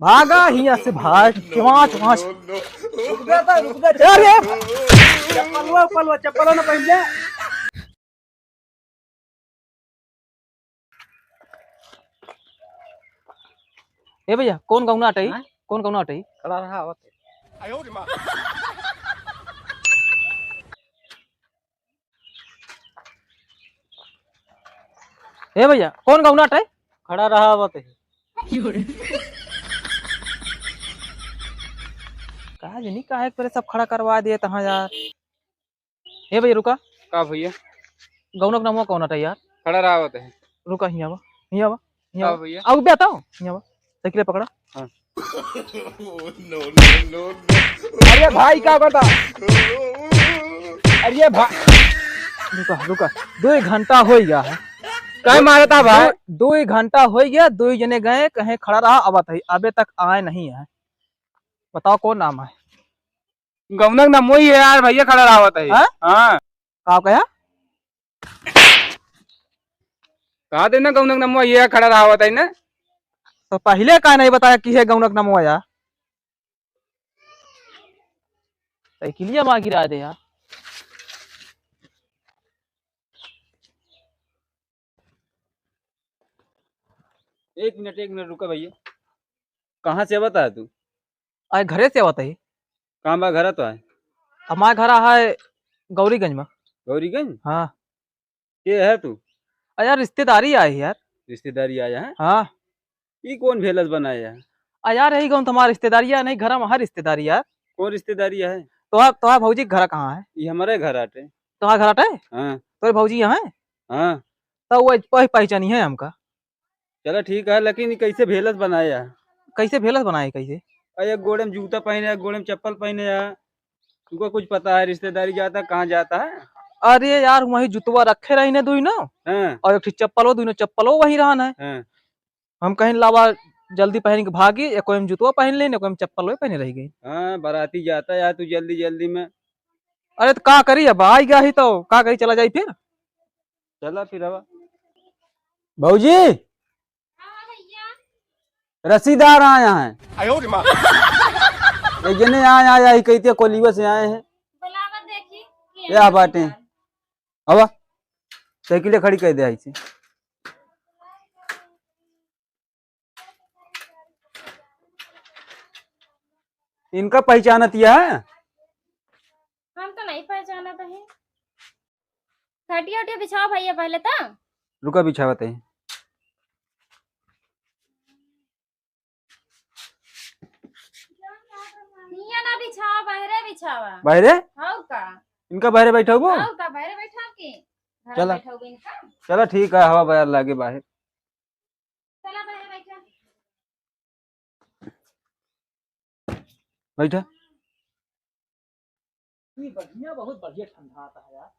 भागा हिया से भाग चमाच चमाच। रुक जा रुक जा। अरे चप्पल ना पहन ले। ए भैया कौन गौना अटई? कौन गौना अटई? खड़ा रहा आवत। ए भैया कौन गौना अटई? खड़ा रहा आवत है। कहा जनी काहे पहले सब खड़ा करवा दिए तहां यार। ए भैया रुका। का भैया गौना का नाम कौन अटई यार? खड़ा रहा आवत है। रुका हिया बा हिया बा हिया का बा। भैया आओ बे बताओ हिया बा साइकिल पकड़ा। हाँ। अरे भाई क्या बता? अरे भाई रुका रुका 2 घंटा हो गया है। काय मारा था भाई? 2 घंटा हो गया। 2 जने गए कहीं खड़ा रहा अब तक अबे तक आए नहीं है। बताओ कौन नाम है? गौनक ना मोई है यार भैया खड़ा रहा आवत है। हाँ? हाँ का कहा? कहा देना गौनक ना मोई है खड़ा रहा आवत है ना। तो पहले का नहीं बताया कि है गौनक नाम आया? साइकिलिया मार गिरा दे यार। एक मिनट रुका भैया। कहाँ से बता तू? आए घरे से बताई। कहाँ बा घर तो है? हमारा घर है गौरीगंज में। गौरीगंज? हाँ ये है तू? यार रिश्तेदारी आई यार। रिश्तेदारी आया है? हाँ ये कौन भेलस बनाया है? यार यही गाँव तुम्हारा रिश्तेदारी नहीं घर में है रिश्तेदारी यार। कौन रिश्तेदारी है? तो भौजी घर कहाँ है? ये हमारे घर आटे। तुम्हारा घर है? हाँ तो भौजी यहाँ है? हाँ तो वो पहचानी है हमका। चलो ठीक है लेकिन कैसे भेलस बनाया है? कैसे भेलस बनाए कैसे? अरे गोड़े में जूता पहने गोड़े में चप्पल पहने है। तुमको कुछ पता है रिश्तेदारी जाता कहाँ जाता है? अरे यार वही जुतवा रखे रही ने दुई ना हाँ और एक चप्पलो दुई चप्पलो वही रहना है। हाँ हम कहीं लावा जल्दी पहन के भागी एक कोई जुतवा पहन ले कोई चप्पल पहने रह गई। हाँ बाराती जाता यार तू जल्दी जल्दी में। अरे तो का करी अब आई गया ही तो का करी चला जाई फिर। चला फिर अब भाजी रसीदार आया है। एक जने आया ही कहते कोलीवा से आए हैं। ये बाटे हवा साइकिल खड़ी कर दे आई थी। इनका पहचानतिया है? हम तो नहीं पहचाना था। खटिया उटिया बिछाओ भैया पहले तो। रुका बिछावत है। निया ना बिछाओ बहरे बिछावा। बहरे? हाउ का? इनका बहरे बैठा हुआ? हाउ का बहरे बैठा के? घर चला। बैठा हुआ इनका। चलो ठीक है हवा बाहर लागे बाहर। चला बहरे बैठा। बैठा। बढ़िया बहुत बढ़िया ठंडा आता है यार।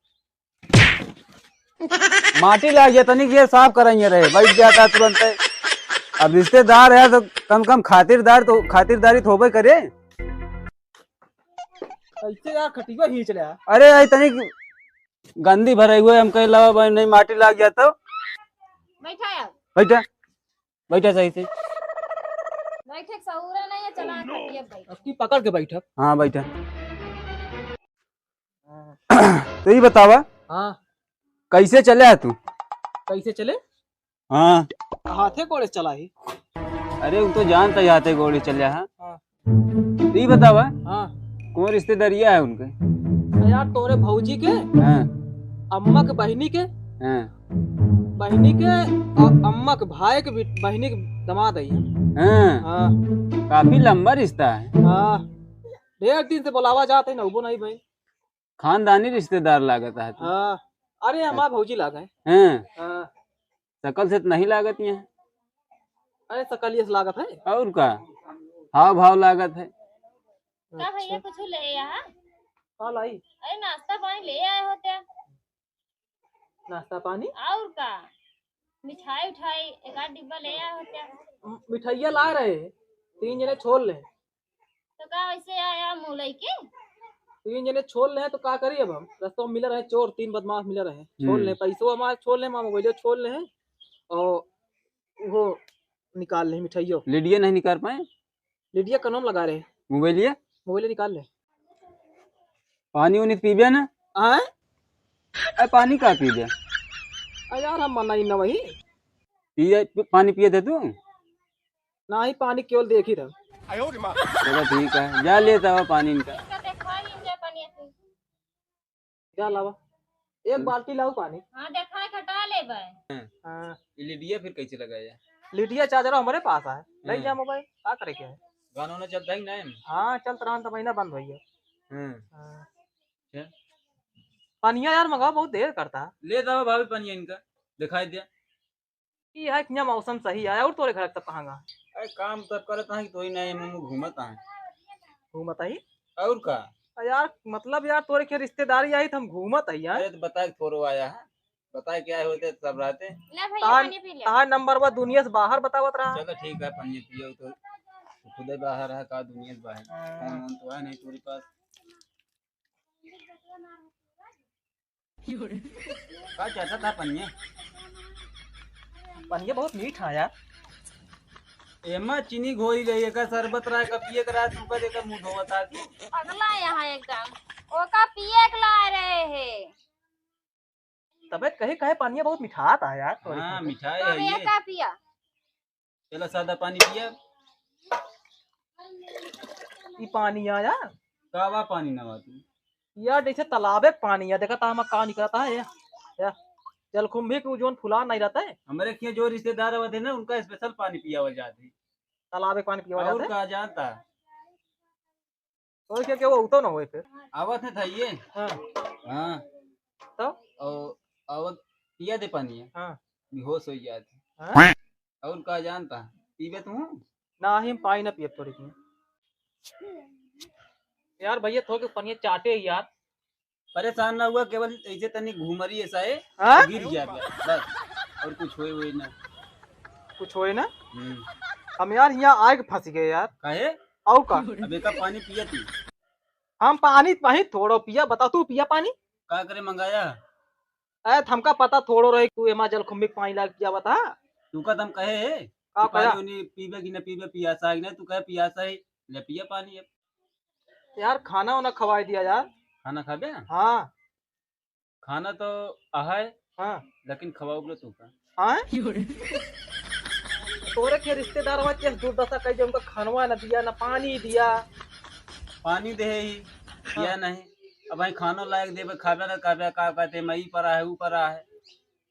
माटी लाग गया तनिक ये साफ करेंगे रहे बैठ जाता तुरंत। अब रिश्तेदार है तो कम खातिरदारी तो होबे करे। ऐसे यार खटिया ही चले। अरे आई तनिक गंदी भरे हुए हम कह लवा भाई नहीं माटी लाग गया तो बैठा यार। बैठा बैठा सही से। बैठे सऊरा नहीं है चला खटिया बैठ। उसकी पकड़ के बैठक। हाँ बैठा। तो ये बतावा हाँ कैसे चले है तू? कैसे चले? हाँ हाथे कोड़े चला ही। अरे वो तो जानता जाते गोली चले है। हाँ तो ये बतावा हाँ कौन रिश्तेदारिया है उनके? यार तोरे भौजी के हाँ अम्मा के बहनी के हाँ बहनी के और अम्मा के भाई के बहनी के दामाद है। हाँ हाँ काफी लंबा रिश्ता है। हाँ ढेर दिन से बुलावा जाते ना वो नहीं भाई। खानदानी रिश्तेदार लागत है। हाँ अरे हमारा भौजी लाग है। हाँ हाँ शकल से तो नहीं लागत है। अरे सकलियस लागत है। और का हाव भाव लागत है। का भैया कुछ ले यहाँ? हाँ लाई अरे नाश्ता पानी ले आए हो क्या? नाश्ता पानी और का मिठाई उठाई एक आध डिब्बा ले आए हो क्या? मिठाइया ला रहे 3 जने छोड़ ले। तो का वैसे आया मुलई के? 3 जने छोड़ ले तो का करी अब हम रास्ते में मिल रहे चोर 3 बदमाश मिल रहे छोड़ ले पैसों हमारे छोड़ ले मामा मोबाइल छोड़ ले और वो निकाल ले मिठाइयों। लीडिया नहीं निकाल पाए? लिडिया का नाम लगा रहे। मोबाइल ये मोबाइल निकाल ले। पानी उनी पीबे ना? हाँ अरे पानी का पीबे? यार हम मना ही ना वही पिए पानी पिए थे तू? ना ही पानी केवल देख ही रहा। चलो ठीक है, जा लेता हुआ पानी इनका। इसका देखा ही इंजॉय पानी ऐसे। क्या लावा? एक बाल्टी लाओ पानी। हाँ देखा है खटा ले भाई। हाँ ये लिडिया फिर कैसे लगाया? लिडिया चार्जर हमारे पास है, ले हाँ। जा मोबाइल क्या करे क्या है। गाना वाना चलता ही नहीं? हाँ चल रहा तो महीना बंद भैया। हाँ। हाँ। क्या? पानिया यार मंगाओ, बहुत देर करता है। ले जाओ भाभी पानी इनका, दिखाई दिया। ये है कि मौसम सही है और तोरे घर तक कहाँ गा अरे काम तब करता है कि तो ही नहीं मुंह घूमता है। घूमत ही। और का? यार मतलब यार तोरे के रिश्तेदारी आई तो हम घूमत है यार। अरे तो बता के थोड़ो आया है, बता क्या होते सब रहते। ले भैया तार पानी पी ले। तार नंबर वा दुनिया से बाहर बतावत रहा। चलो ठीक है, पानी पियो तो खुद ही बाहर है का दुनिया से बाहर, फोन वोन तो है नहीं तुम्हारे पास। का चाहता था पन्ने? पनिया बहुत मीठा है यार। एमा चीनी घोरी रही है का शरबत रहा का पिए करा तू का देकर मुंह धोता तू। अगला यहाँ एकदम ओका पिए के ला रहे हैं। तबे कहे कहे पनिया बहुत मीठा था यार तोरे हाँ के। मिठाई तो है ये ये। का पिया? चलो सादा पानी पिया। ये पानी यार कावा पानी नवा तू। यार जैसे तालाबे के पानी है, देखा था हम कहाँ निकलता है या जलकुंभी के जोन फुला नहीं रहता है, हमारे यहाँ जो रिश्तेदार होते हैं ना उनका स्पेशल पानी पिया हुआ जाते तालाबे के पानी पिया और जाता है। कहा जाता तो क्या वो उतो ना होए फिर। आवत है था ये। हाँ हाँ तो और आवत पिया दे पानी है, हाँ बेहोश हो जाते। हाँ और कहा जानता पीबे तू? ना ही हम पानी ना पिए थोड़ी की यार भैया थोड़े पनिया चाटे ही यार। परेशान ना हुआ, केवल ऐसे तनी घूमरी ऐसा है हाँ? गिर गया बस, और कुछ होए हुए ना। कुछ होए ना। हम्म। हम यार यहाँ आग फंस गए यार। काहे? और का अबे का पानी पिया तू? हम पानी पानी थोड़ो पिया, बता तू पिया पानी। का करे मंगाया? अरे हमका पता थोड़ो रहे तू एमा जलकुंभी के पानी लाग पिया बता। तू का दम कहे है का कि पानी कहा उनी पीबे कि ना पीबे, पियासा है कि नहीं? तू कहे पियासा है, ले पिया पानी अब। यार खाना वाना खवाई दिया यार। खाना खाबे? हाँ खाना तो आहे, हाँ लेकिन खवाओगे तू का? हाँ तोरे के रिश्तेदार हुआ केस दुर्दशा कही जो उनका खानवा न दिया न पानी दिया। पानी दे ही या नहीं? अब भाई खानो लायक देवे खाबे ना खाबे, का कहते मई पर है ऊपर है।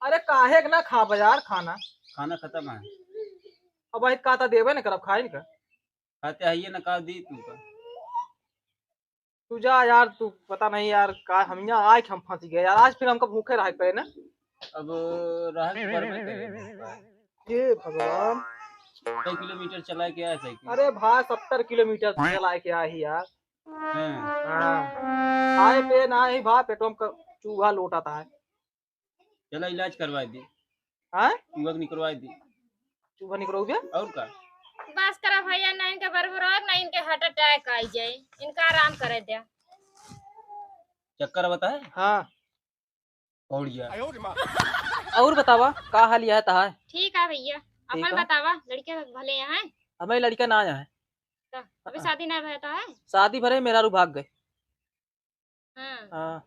अरे काहे के ना खा यार खाना। खाना खत्म है, अब भाई का देवे न करब खाए न कर। खाते है ये ना का दी तू का। तू जा यार, तू पता नहीं यार का हम यहाँ आए हम फंस गए यार। आज फिर हमको भूखे रह पड़े ना। अब रह के भर में करे। ये भगवान। कई किलोमीटर चला के आया साइकिल? अरे भाई 70 किलोमीटर चला के आ ही यार। हाँ। हाँ आए पे ना ही भा पेटो में चूहा लोटाता है। चला इलाज करवा दी, हाँ युवक निकलवा दी। चूहा निकलो गया। और का? बस करा भैया, ना इनके बर्बाद ना इनके हार्ट अटैक आई जाए, इनका आराम करे दे। चक्कर बता है? हाँ और गया। और बतावा का हाल यह है। ठीक है भैया, अपन है। बतावा लड़के भले यहाँ है हमें लड़का ना आया है, तो अभी शादी नहीं भरता है। शादी भरे मेरा रू भाग गए। हाँ। हाँ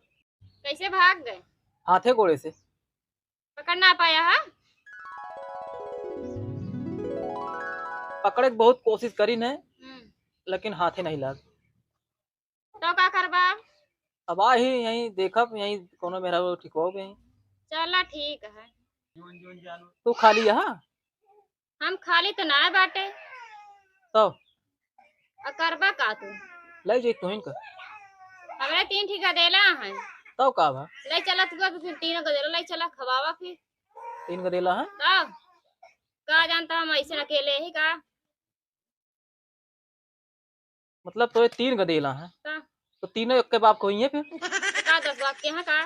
कैसे भाग गए? हाथे घोड़े से। पकड़ ना पाया है? पकड़े के बहुत कोशिश करी ने, लेकिन हाथे नहीं लग। तो का करबा? अब आ ही यही देखब, यही कोनो मेरा वो ठीक हो गई। चला ठीक है। तू खाली यहाँ हम खाली तो ना बाटे, तो करबा का तू? ले जाई तू इनका हमरे 3 ठीका देला है। तब का भा ले चला तू तो फिर 3 को देला, ले चला खवावा फिर। 3 का देला है। तब का जानता हम ऐसे अकेले ही का? मतलब तो 3 का देला है तो तीनों एक के बाप को ही है फिर। का 10 बाप के यहाँ का?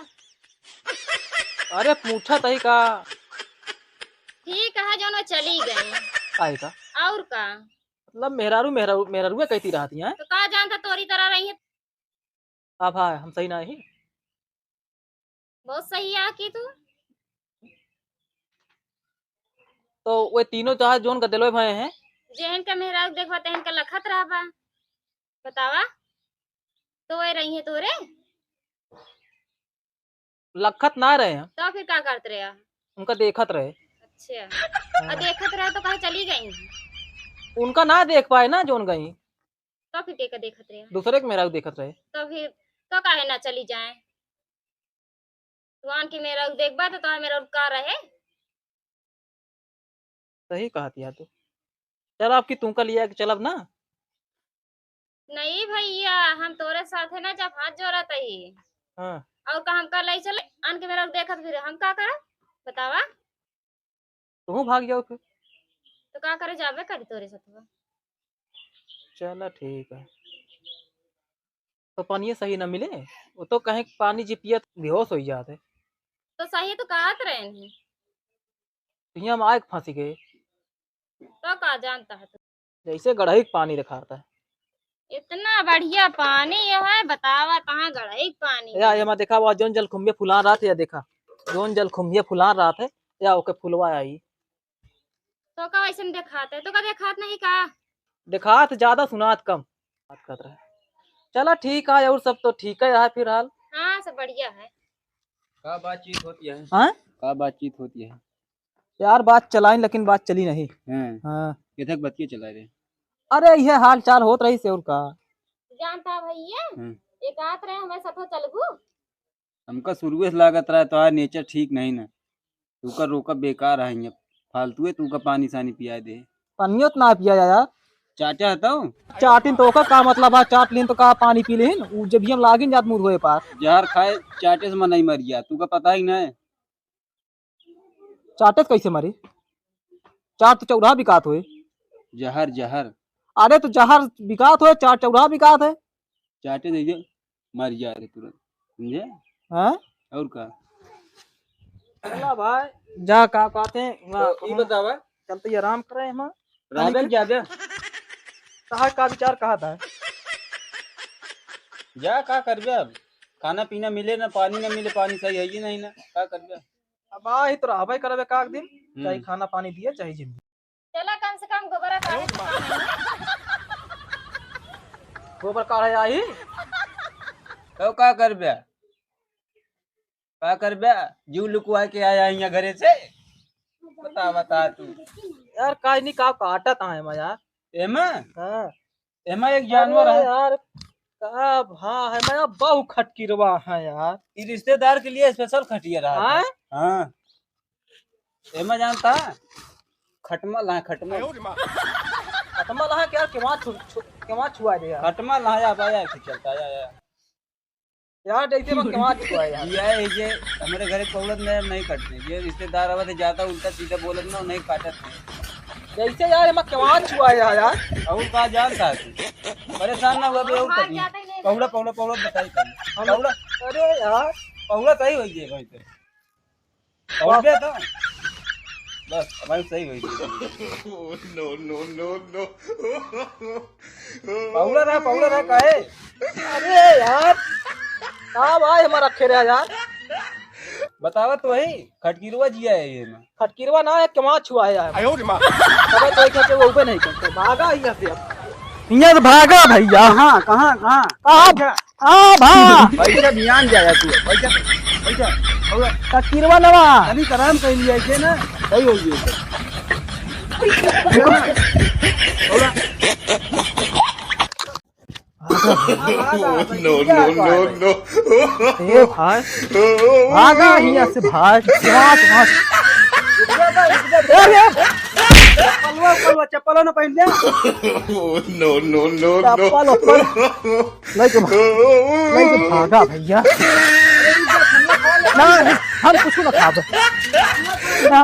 अरे पूछा तही का ठीक है जो ना चली गई। काहे का और का मतलब मेहरारू मेहरारू मेहरारू कहती रहती हैं। तो का जानता तोरी तरह रही है। हाँ भाई हम सही ना ही। बहुत सही है की तू। तो वे तीनों जहाज जोन का दिलवे भाई हैं। जेहन का मेहराग देखबा तेहन का लखत रहबा। बतावा तो ये रही है तोरे लखत ना रहे हैं, तो फिर क्या करते रहे? उनका देखत रहे। अच्छा और देखत रहे तो कहीं चली गई? उनका ना देख पाए ना जोन गई, तो फिर टेका देखत रहे दूसरे के मेरा देखत रहे। तो फिर तो काहे ना चली जाए? तुआन की मेरा देखबा तो मेरा का रहे। सही कहा दिया तू। चल आपकी तुमका लिया कि चलब ना। नहीं भैया हम तोरे साथ है ना जब हाथ जोड़ा तही हाँ और का हम का लाई चले आन के मेरा देखत फिर हम का करा बतावा? तुम भाग जाओ फिर। तो का करे जाबे करी तोरे साथ। चलो ठीक है। तो पानी सही ना मिले वो तो कहीं पानी जी पिया तो बेहोश हो जाते। तो सही तो कहत रहे हैं यहाँ हम आग फांसी गए, तो का जानता है तू? जैसे गढ़ई के पानी दिखाता है। इतना बढ़िया पानी है बतावा कहाँ गढ़ई पानी या ये मैं देखा वो जोन जलकुंभिया फुला रहा था, या देखा जोन जलकुंभिया फुला रहा था या ओके फुलवा आई। तो का वैसे दिखाते तो का दिखात नहीं का? दिखात ज्यादा सुनात कम बात कर रहे। चलो ठीक है और सब तो ठीक है यार फिलहाल। हाँ सब बढ़िया है। का बातचीत होती है? हाँ का बातचीत होती है? यार बात चलाई लेकिन बात चली नहीं। हैं हाँ किधर बतिये चला रहे? अरे यह हाल चाल होत रही से और का। जानता भैया एक आत रहे हमें साथ चलबू। हमका शुरू से लागत रहा तो नेचर ठीक नहीं ना, तू का रोका बेकार है, यहाँ फालतू है, तू का पानी सानी पिया दे। पानियो तो ना पिया यार। चाचा हताऊ चाटिन तो का मतलब है, चाट लेन तो का पानी पी लेन उ जब भी हम लागिन जात मुंह धोए पास। जहर खाए चाटे से मन नहीं मर गया, तू का पता ही ना है। चाटे से कैसे मरी? चाट तो चौराहा बिकात हुए। जहर जहर अरे तो जहर बिकात हुए, चाट चौराहा बिकात है। चाटे दे मर जा रहे तुरंत, समझे? हैं और का चला भाई जा का कहते तो बतावा चलते आराम करे हम राबे जाबे कहा का विचार कहा था। जा का करबे, अब खाना पीना मिले ना पानी ना मिले, पानी सही है ही नहीं ना, का करबे? अब आई तो रहबे करबे का दिन, चाहे खाना पानी दिए चाहे जिंदगी। चला कम से कम गोबरा काहे गोबर काढ़े आई तो का करबे, का करबे? जीव लुकुआ के आया यहाँ घरे से, बता बता तू। यार काज नहीं का काटा था है यार। एमा हाँ एमा एक जानवर है यार का हाँ है मैं बहु खटकिरवा है यार। ये रिश्तेदार के लिए स्पेशल खटिया रहा हाँ? है। हाँ एमा जानता है, खटमल है खटमल। खटमल है क्या केवा छुआ दे यार। खटमल है, अब आया कि चलता आया यार जैसे मैं केवा छुआ यार। ये हमारे घरे पौलत नहीं कटते, ये रिश्तेदार आवा जाता उल्टा सीधा बोलत ना नहीं काटत नहीं। जैसे यार मैं केवा छुआ यार। और का जानता है तू, परेशान ना हुआ बे और कभी पौला पौला पौला बताई कर पौला। अरे यार पौला सही होई जे भाई तो और बे तो बस भाई सही होई जे। नो नो नो नो पौला रहा काहे? अरे यार का भाई हमारा खेरे यार। बतावा तो वही खटकिरवा जिया है ये ना, खटकिरवा ना है केवा छुआ यार। तबे तो एक वो ऊपर नहीं करते भागा यहाँ से। यहाँ से भागा भैया। हाँ कहाँ कहाँ हाँ भा पैसा ध्यान जाया तू, पैसा पैसा पौला खटकिरवा नवा तनी कराम कर लिया के ना सही हो गई पौला। नो नो नो नो ए भाई भागा यहाँ से भाग भाग पलवा चप्पल ना पहन ले, नो नो नो चप्पल ऊपर लेके भागा भैया। ना हम कुछ ना खाबे ना